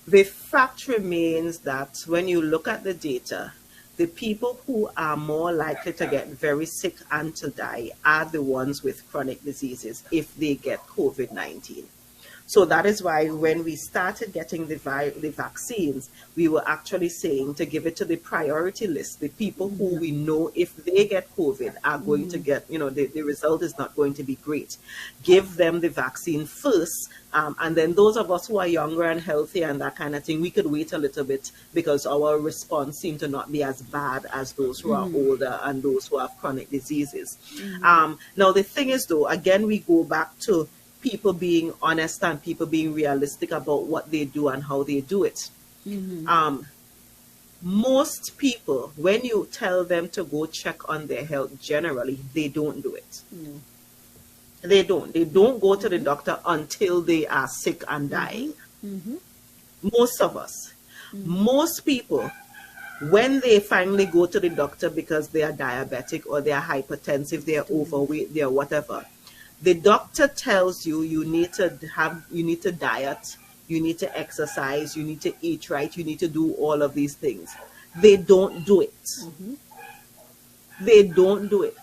The fact remains that when you look at the data, the people who are more likely to get very sick and to die are the ones with chronic diseases if they get COVID-19. So that is why when we started getting the vaccines, we were actually saying to give it to the priority list, the people who we know if they get COVID are going to get, the result is not going to be great. Give them the vaccine first, and then those of us who are younger and healthy and that kind of thing, we could wait a little bit because our response seemed to not be as bad as those who are older and those who have chronic diseases. Now, the thing is, though, again, we go back to people being honest and people being realistic about what they do and how they do it. Most people, when you tell them to go check on their health generally, they don't do it. They don't go to the doctor until they are sick and dying. Most of us. Most people, when they finally go to the doctor because they are diabetic or they are hypertensive, they are overweight, they are whatever, the doctor tells you you need to diet, you need to exercise, you need to eat right, you need to do all of these things. They don't do it. They don't do it.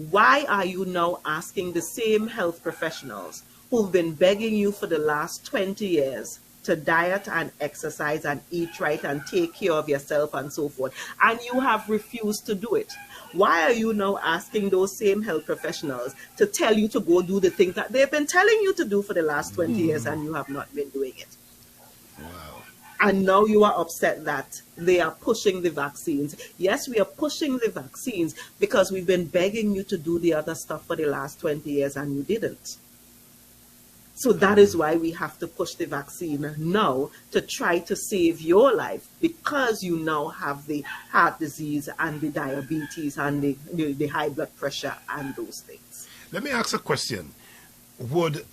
Why are you now asking the same health professionals who've been begging you for the last 20 years to diet and exercise and eat right and take care of yourself and so forth, and you have refused to do it? Why are you now asking those same health professionals to tell you to go do the things that they've been telling you to do for the last 20 years and you have not been doing it? Wow. And now you are upset that they are pushing the vaccines. Yes, we are pushing the vaccines because we've been begging you to do the other stuff for the last 20 years and you didn't. So that is why we have to push the vaccine now to try to save your life, because you now have the heart disease and the diabetes and the high blood pressure and those things. Let me ask a question. Would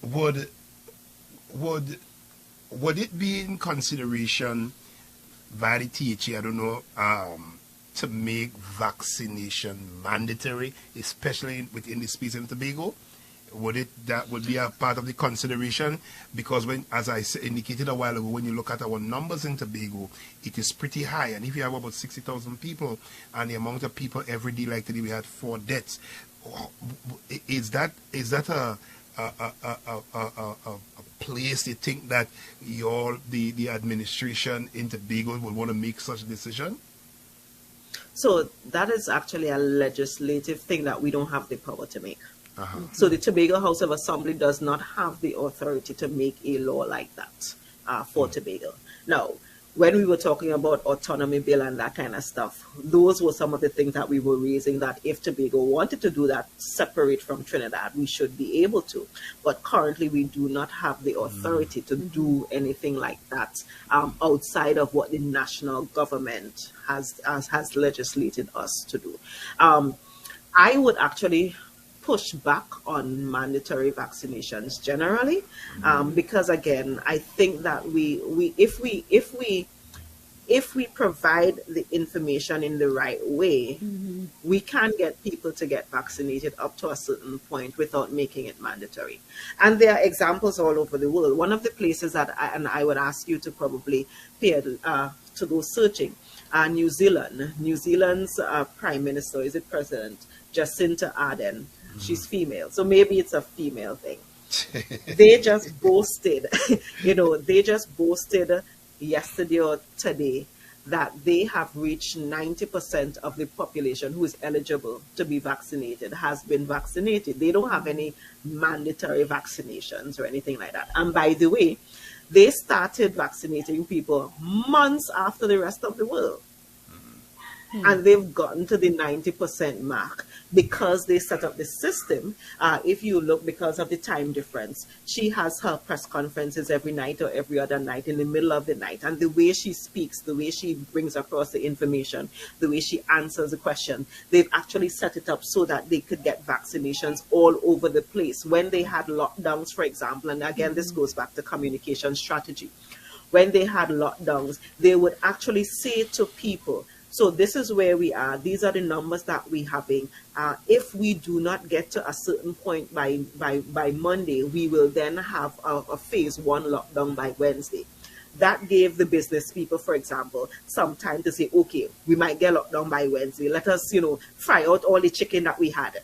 it be in consideration by the THA, I don't know, to make vaccination mandatory, especially within the species of Tobago? That would be a part of the consideration? Because as I indicated a while ago, when you look at our numbers in Tobago, it is pretty high. And if you have about 60,000 people, and the amount of people every day, like today we had 4 deaths, is that a place you think that the administration in Tobago would want to make such a decision? So that is actually a legislative thing that we don't have the power to make. So the Tobago House of Assembly does not have the authority to make a law like that for Tobago. Now, when we were talking about autonomy bill and that kind of stuff, those were some of the things that we were raising, that if Tobago wanted to do that separate from Trinidad, we should be able to. But currently, we do not have the authority to do anything like that outside of what the national government has legislated us to do. I would actually push back on mandatory vaccinations generally, because again, I think that if we provide the information in the right way, we can get people to get vaccinated up to a certain point without making it mandatory. And there are examples all over the world. One of the places that I would ask you to probably to go searching, New Zealand. New Zealand's Prime Minister, is it President Jacinta Ardern? She's female, so maybe it's a female thing. They just boasted, they just boasted yesterday or today that they have reached 90% of the population who is eligible to be vaccinated has been vaccinated. They don't have any mandatory vaccinations or anything like that. And by the way, they started vaccinating people months after the rest of the world. And they've gotten to the 90% mark because they set up the system. If you look, because of the time difference, she has her press conferences every night or every other night in the middle of the night. And the way she speaks, the way she brings across the information, the way she answers the question, they've actually set it up so that they could get vaccinations all over the place. When they had lockdowns, for example, and again, this goes back to communication strategy. When they had lockdowns, they would actually say to people, so this is where we are. These are the numbers that we're having. If we do not get to a certain point by Monday, we will then have a phase 1 lockdown by Wednesday. That gave the business people, for example, some time to say, okay, we might get locked down by Wednesday. Let us, fry out all the chicken that we had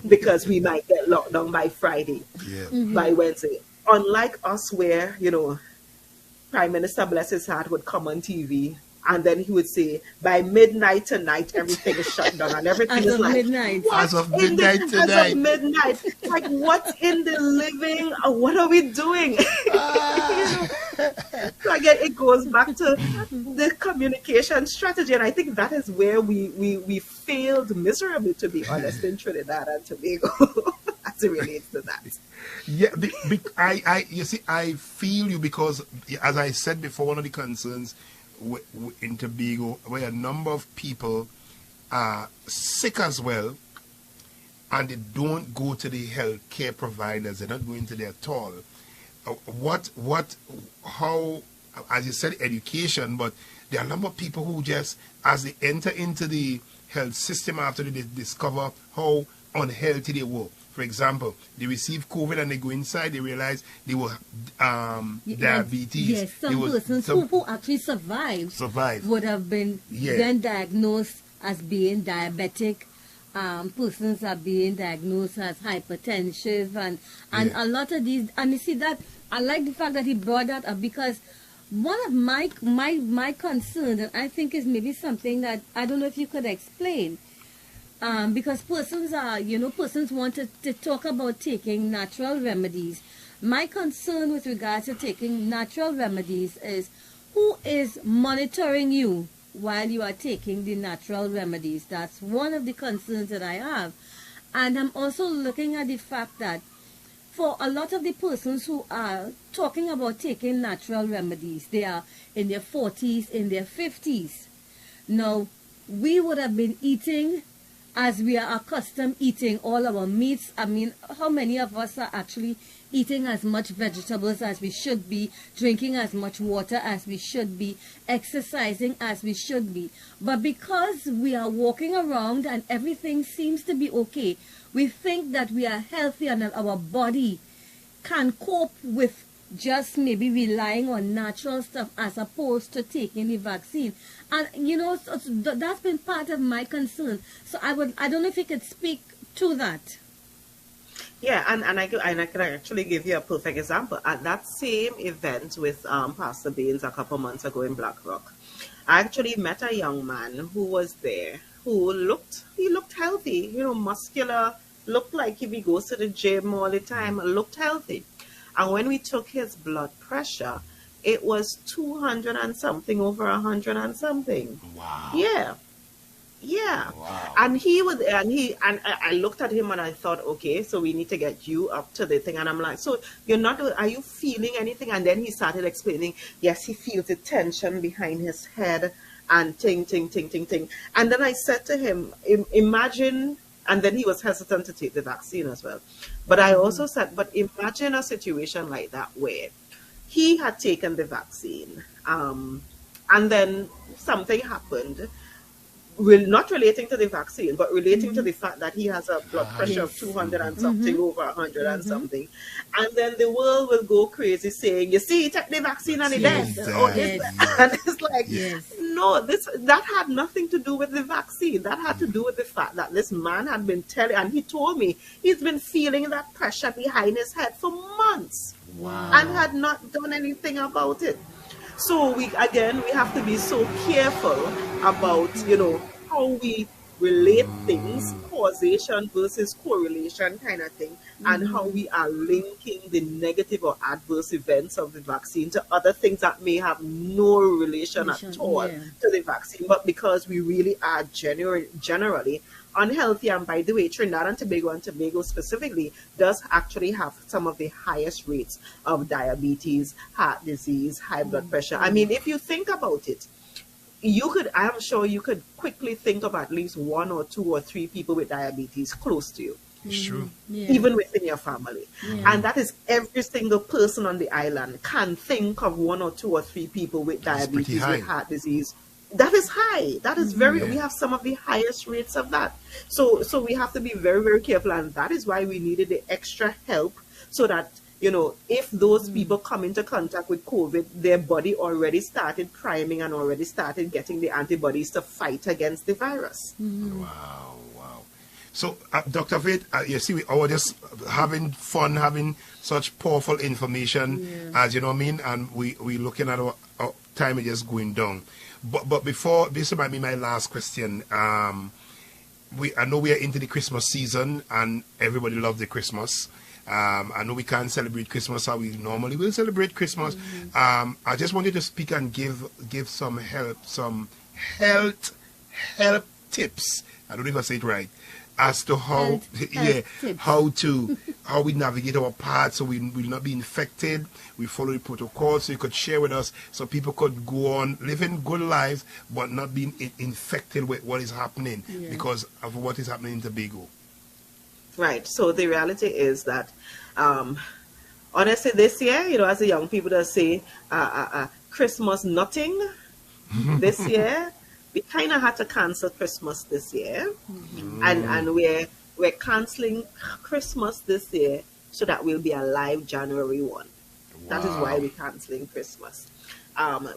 because we might get locked down by Friday, by Wednesday. Unlike us where, Prime Minister, bless his heart, would come on TV and then he would say, by midnight tonight, everything is shut down. And everything is like, midnight. As of midnight tonight. As of midnight. Like, what's in the living? What are we doing? So again, it goes back to the communication strategy. And I think that is where we failed miserably, to be honest, in Trinidad and Tobago, as it relates to that. Yeah, you see, I feel you because, as I said before, one of the concerns in Tobago, where a number of people are sick as well, and they don't go to the health care providers. They're not going to there at all. How, as you said, education, but there are a number of people who just, as they enter into the health system after they discover how unhealthy they were. For example, they receive COVID and they go inside, they realize they were diabetes. Yes, some persons who actually survived would have been then diagnosed as being diabetic. Persons are being diagnosed as hypertensive and a lot of these. And you see that, I like the fact that he brought that up, because one of my concern, and I think is maybe something that I don't know if you could explain, because persons are, persons want to talk about taking natural remedies. My concern with regards to taking natural remedies is, who is monitoring you while you are taking the natural remedies? That's one of the concerns that I have. And I'm also looking at the fact that for a lot of the persons who are talking about taking natural remedies, they are in their 40s, in their 50s. Now, we would have been eating as we are accustomed eating all our meats. I mean, how many of us are actually eating as much vegetables as we should be, drinking as much water as we should be, exercising as we should be? But because we are walking around and everything seems to be okay, we think that we are healthy and that our body can cope with just maybe relying on natural stuff as opposed to taking the vaccine. And so that's been part of my concern. So I don't know if you could speak to that. Yeah, and I can actually give you a perfect example. At that same event with Pastor Baines a couple months ago in Black Rock, I actually met a young man who was there who looked healthy, muscular, looked like if he goes to the gym all the time, looked healthy. And when we took his blood pressure, it was 200 and something over 100 and something. Wow. Yeah. Wow. And I looked at him and I thought, okay, so we need to get you up to the thing. And I'm like, so are you feeling anything? And then he started explaining, yes, he feels the tension behind his head and ting, ting, ting, ting, ting. And then I said to him, imagine. And then he was hesitant to take the vaccine as well. But I also said, but imagine a situation like that where he had taken the vaccine and then something happened, not relating to the vaccine, but relating to the fact that he has a blood pressure of 200 and something over 100 and something. And then the world will go crazy saying, you see, he took the vaccine and he died. And it's like, no, that had nothing to do with the vaccine. That had to do with the fact that this man had been telling, and he told me he's been feeling that pressure behind his head for months. Wow. And had not done anything about it. So we have to be so careful about, how we relate things, causation versus correlation kind of thing, and how we are linking the negative or adverse events of the vaccine to other things that may have no relation at all to the vaccine, but because we really are generally unhealthy. And by the way, Trinidad and Tobago specifically does actually have some of the highest rates of diabetes, heart disease, high blood pressure. I mean, if you think about it, I'm sure you could quickly think of at least 1 or 2 or 3 people with diabetes close to you. It's true. Even within your family. And that is every single person on the island can think of 1 or 2 or 3 people with diabetes, with heart disease. That is high. That is we have some of the highest rates of that. So we have to be very, very careful. And that is why we needed the extra help, so that, if those people come into contact with COVID, their body already started priming and already started getting the antibodies to fight against the virus. Wow. So, Dr. Faith, you see, we are just having fun, having such powerful information, as you know what I mean, and we looking at our time is just going down. But before, this might be my last question. I know we are into the Christmas season, and everybody loves the Christmas. I know we can't celebrate Christmas how we normally will celebrate Christmas. I just wanted to speak and give some health tips. I don't know if I say it right, as to how how we navigate our path so we will not be infected. We follow the protocol, so you could share with us, so people could go on living good lives but not being infected with what is happening because of what is happening in Tobago. Right. So the reality is that, honestly, this year, as the young people that say, Christmas nothing. This year, we kind of had to cancel Christmas this year, and we're canceling Christmas this year so that we'll be alive January 1. Wow. That is why we're canceling Christmas.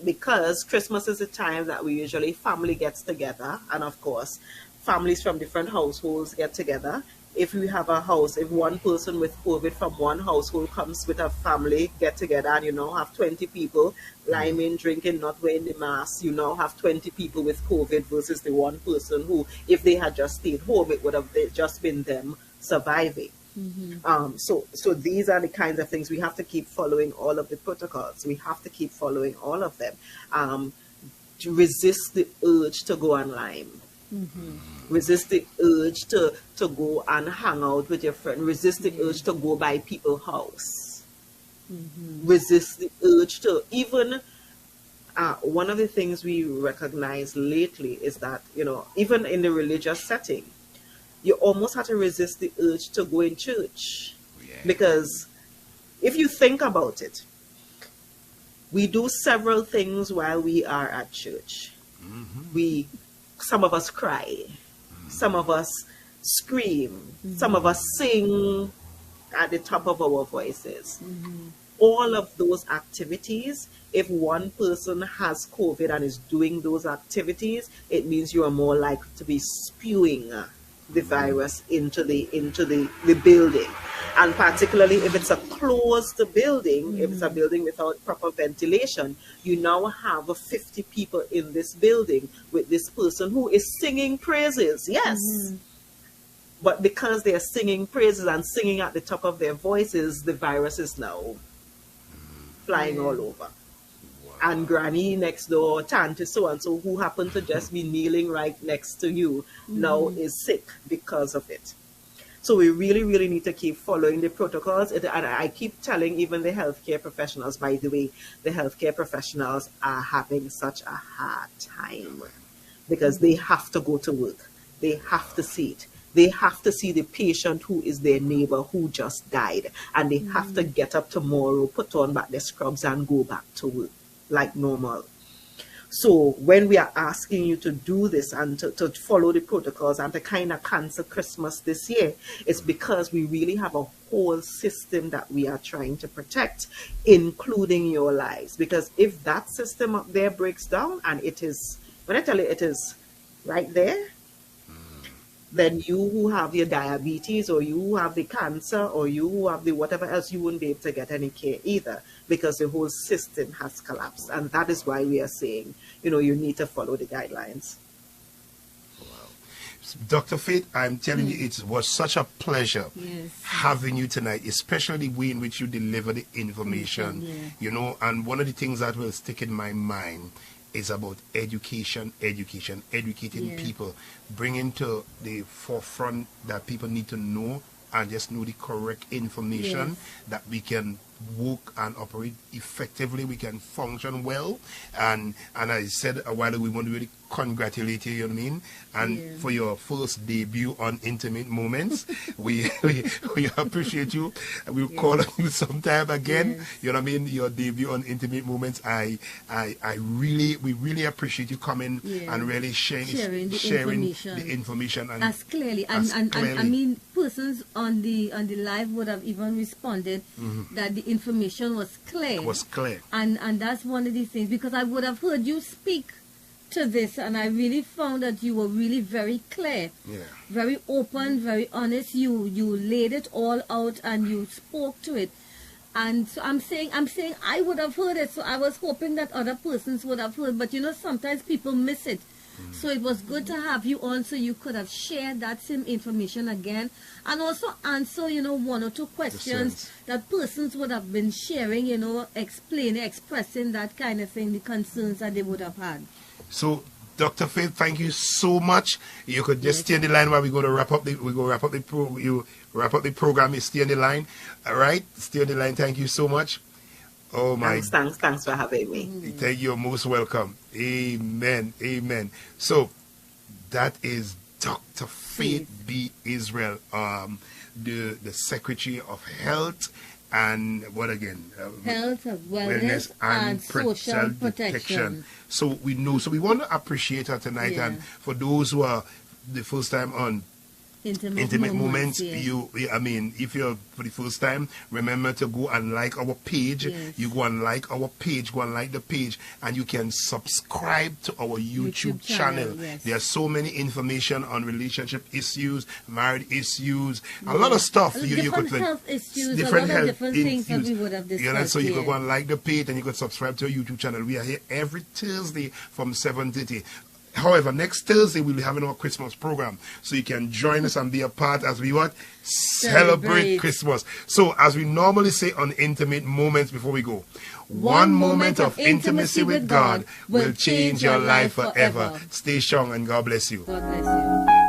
Because Christmas is a time that we usually family gets together, and of course, families from different households get together. If we have a house, if one person with COVID from one household comes with a family get together, and have 20 people liming, drinking, not wearing the mask, have 20 people with COVID versus the one person who, if they had just stayed home, it would have just been them surviving. So these are the kinds of things we have to keep following, all of the protocols. We have to keep following all of them. To resist the urge to go online. Resist the urge to go and hang out with your friend. Resist the urge to go by people's house. Resist the urge to even, one of the things we recognize lately is that, even in the religious setting, you almost have to resist the urge to go in church. Because if you think about it, we do several things while we are at church. Some of us cry, some of us scream, some of us sing at the top of our voices. All of those activities, if one person has COVID and is doing those activities, it means you are more likely to be spewing the virus into the building. And particularly if it's a closed building, if it's a building without proper ventilation, you now have 50 people in this building with this person who is singing praises, but because they are singing praises and singing at the top of their voices, the virus is now flying all over. And granny next door, tante so-and-so, who happened to just be kneeling right next to you, now is sick because of it. So we really, really need to keep following the protocols. And I keep telling even the healthcare professionals, by the way, the healthcare professionals are having such a hard time because they have to go to work. They have to see it. They have to see the patient who is their neighbor who just died. And they have to get up tomorrow, put on back their scrubs and go back to work like normal. So when we are asking you to do this and to follow the protocols and to kind of cancel Christmas this year, it's because we really have a whole system that we are trying to protect, including your lives. Because if that system up there breaks down, and it is, when I tell you it is right there, then you who have your diabetes, or you who have the cancer, or you who have the whatever else, you wouldn't be able to get any care either, because the whole system has collapsed. And that is why we are saying, you know, you need to follow the guidelines. Dr. Faith, I'm telling you, it was such a pleasure Yes. having you tonight, especially the way in which you deliver the information, Yeah. you know, and one of the things that will stick in my mind is about education, educating Yeah. people, bringing to the forefront that people need to know and just know the correct information that we can work and operate effectively, we can function well. And I said a while ago, we want to really congratulate you, you know what I mean? And for your first debut on Intimate Moments, we appreciate you. We'll call on you sometime again. You know what I mean? Your debut on Intimate Moments, we really appreciate you coming and really sharing the information and as clearly. And I mean, persons on the live would have even responded that the information was clear. And that's one of the things, because I would have heard you speak to this, and I really found that you were really very clear, very open, very honest. You laid it all out and you spoke to it. And so I'm saying I would have heard it, so I was hoping that other persons would have heard, but you know, sometimes people miss it. So it was good to have you on, so you could have shared that same information again, and also answer, you know, one or two questions that persons would have been sharing, you know, expressing that kind of thing, the concerns that they would have had. So, Dr. Faith, thank you so much. You could just stay on the line while we're going to wrap up the program. You stay on the line, all right? Stay on the line. Thank you so much. Oh my! Thanks for having me. Thank you. You're most welcome. Amen. Amen. So, that is Dr. Faith B. Israel, the Secretary of Health. And what again? Health, wellness, and social protection. So we want to appreciate her tonight, and for those who are the first time on Intimate Moments, I mean, if you're for the first time, remember to go and like our page. You go and like our page, go and like the page, and you can subscribe to our YouTube channel. There are so many information on relationship issues, married issues, a lot of stuff. You could health issues, different things that we would have discussed. You know, so you could go and like the page, and you could subscribe to our YouTube channel. We are here every Thursday from 7:30. However, next Thursday we'll be having our Christmas program, so you can join us and be a part as we celebrate Christmas. So, as we normally say on Intimate Moments before we go, one moment of intimacy with God will change your life forever. Stay strong and God bless you. God bless you.